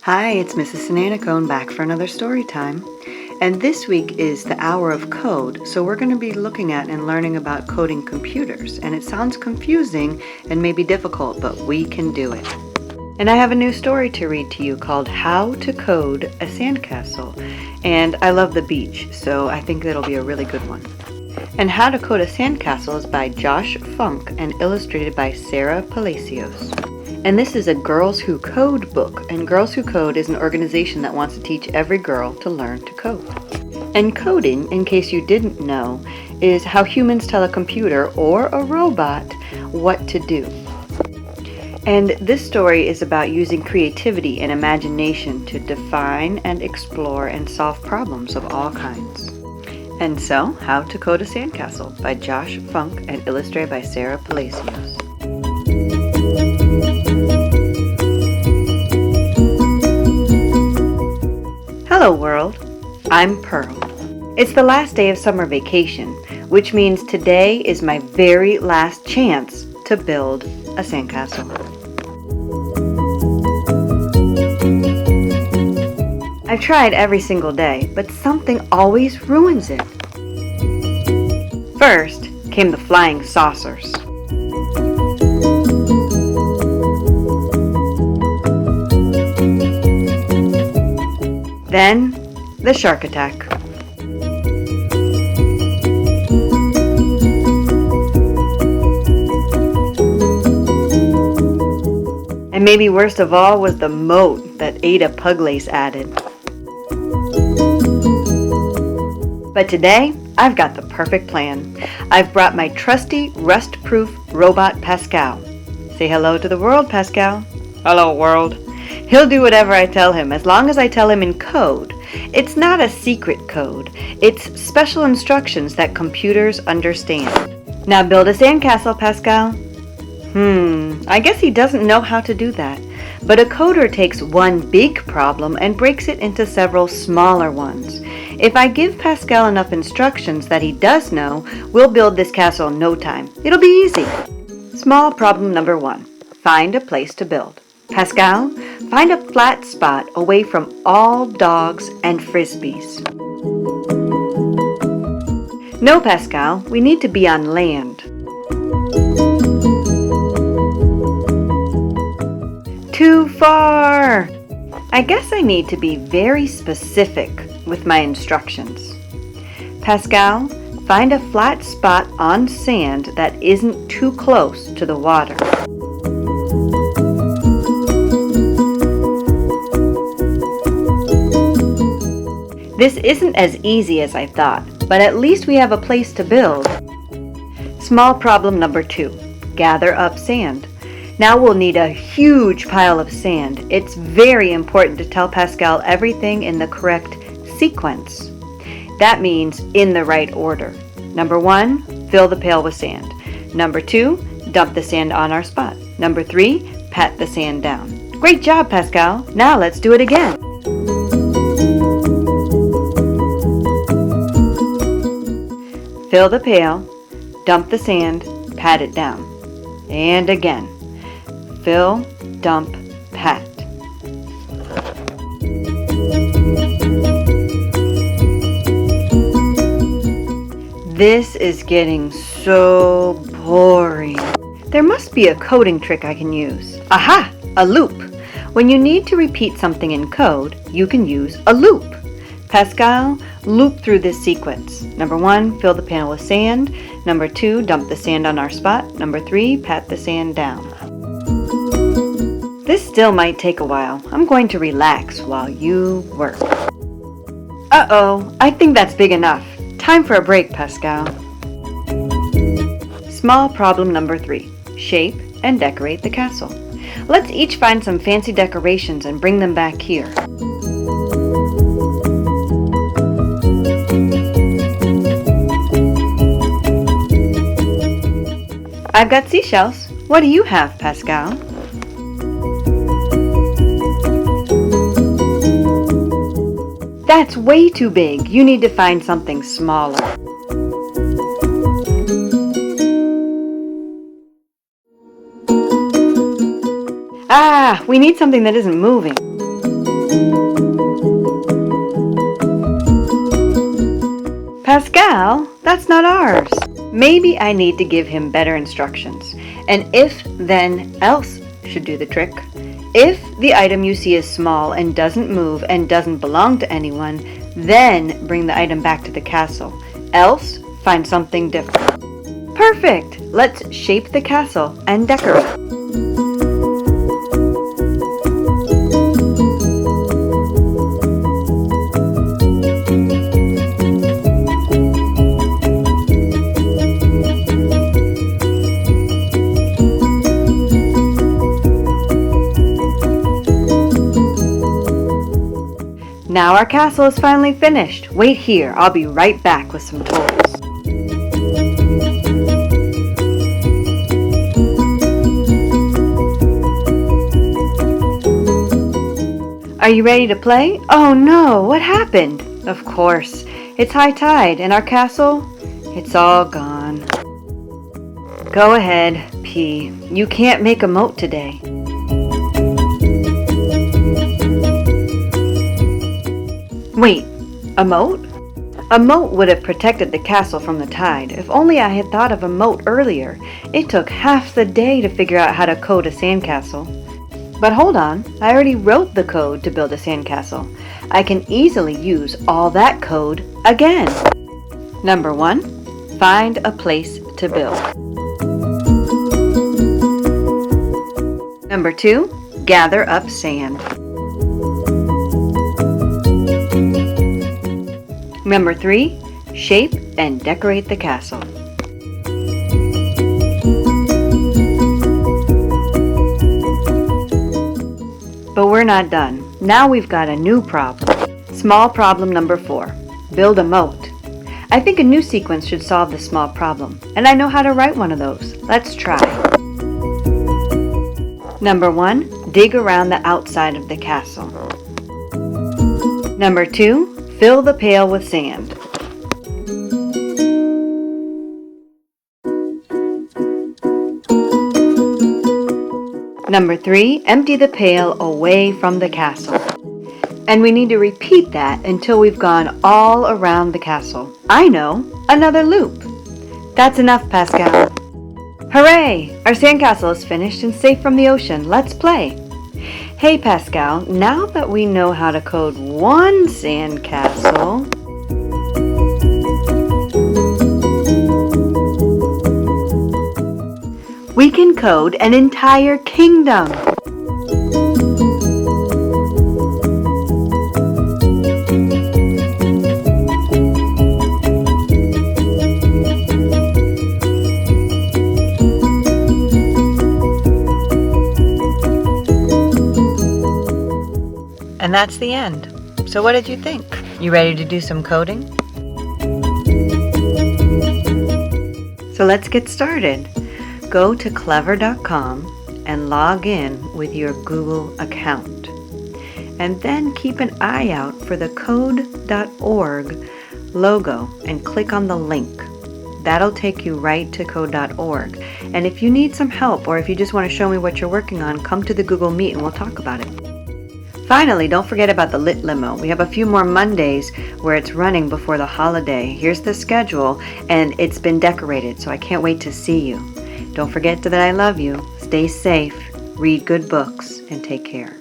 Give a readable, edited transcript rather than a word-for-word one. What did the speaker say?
Hi, it's Mrs. Sananacone back for another story time. And this week is the Hour of Code, so we're going to be looking at and learning about coding computers. And it sounds confusing and maybe difficult, but we can do it. And I have a new story to read to you called How to Code a Sandcastle. And I love the beach, so I think it'll be a really good one. And How to Code a Sandcastle is by Josh Funk and illustrated by Sarah Palacios. And this is a Girls Who Code book, and Girls Who Code is an organization that wants to teach every girl to learn to code. And coding, in case you didn't know, is how humans tell a computer or a robot what to do. And this story is about using creativity and imagination to define and explore and solve problems of all kinds. And so, How to Code a Sandcastle by Josh Funk and illustrated by Sarah Palacios. Hello world, I'm Pearl. It's the last day of summer vacation, which means today is my very last chance to build a sandcastle. I've tried every single day, but something always ruins it. First came the flying saucers. Then, the shark attack. And maybe worst of all was the moat that Ada Puglace added. But today, I've got the perfect plan. I've brought my trusty, rust-proof robot Pascal. Say hello to the world, Pascal. Hello, world. He'll do whatever I tell him, as long as I tell him in code. It's not a secret code. It's special instructions that computers understand. Now build a sandcastle, Pascal. I guess he doesn't know how to do that. But a coder takes one big problem and breaks it into several smaller ones. If I give Pascal enough instructions that he does know, we'll build this castle in no time. It'll be easy. Small problem number 1. Find a place to build. Pascal, find a flat spot away from all dogs and frisbees. No, Pascal, we need to be on land. Too far! I guess I need to be very specific with my instructions. Pascal, find a flat spot on sand that isn't too close to the water. This isn't as easy as I thought, but at least we have a place to build. Small problem number 2. Gather up sand. Now we'll need a huge pile of sand. It's very important to tell Pascal everything in the correct sequence. That means in the right order. Number 1, fill the pail with sand. Number 2, dump the sand on our spot. Number 3, pat the sand down. Great job, Pascal. Now let's do it again. Fill the pail, dump the sand, pat it down. And again. Fill, dump, pat. This is getting so boring. There must be a coding trick I can use. Aha! A loop. When you need to repeat something in code, you can use a loop. Pascal, loop through this sequence. Number 1, fill the pan with sand. Number 2, dump the sand on our spot. Number 3, pat the sand down. This still might take a while. I'm going to relax while you work. Uh-oh, I think that's big enough. Time for a break, Pascal. Small problem number 3. Shape and decorate the castle. Let's each find some fancy decorations and bring them back here. I've got seashells. What do you have, Pascal? That's way too big. You need to find something smaller. Ah, we need something that isn't moving. Pascal, that's not ours. Maybe I need to give him better instructions. An if, then, else should do the trick. If the item you see is small and doesn't move and doesn't belong to anyone, then bring the item back to the castle. Else, find something different. Perfect! Let's shape the castle and decorate. Now our castle is finally finished. Wait here, I'll be right back with some tools. Are you ready to play? Oh no, what happened? Of course, it's high tide and our castle, it's all gone. Go ahead, P. You can't make a moat today. Wait, a moat? A moat would have protected the castle from the tide. If only I had thought of a moat earlier. It took half the day to figure out how to code a sandcastle. But hold on, I already wrote the code to build a sandcastle. I can easily use all that code again. Number 1, find a place to build. Number 2, gather up sand. Number 3, shape and decorate the castle. But we're not done. Now we've got a new problem. Small problem number 4, build a moat. I think a new sequence should solve this small problem, and I know how to write one of those. Let's try. Number 1, dig around the outside of the castle. Number 2, fill the pail with sand. Number 3, empty the pail away from the castle. And we need to repeat that until we've gone all around the castle. I know, another loop. That's enough, Pascal. Hooray! Our sandcastle is finished and safe from the ocean. Let's play. Hey, Pascal, now that we know how to code one sandcastle, we can code an entire kingdom. And that's the end. So what did you think? You ready to do some coding? So let's get started. Go to clever.com and log in with your Google account. And then keep an eye out for the code.org logo and click on the link. That'll take you right to code.org. And if you need some help or if you just want to show me what you're working on, come to the Google Meet and we'll talk about it. Finally, don't forget about the Lit Limo. We have a few more Mondays where it's running before the holiday. Here's the schedule, and it's been decorated, so I can't wait to see you. Don't forget that I love you. Stay safe, read good books, and take care.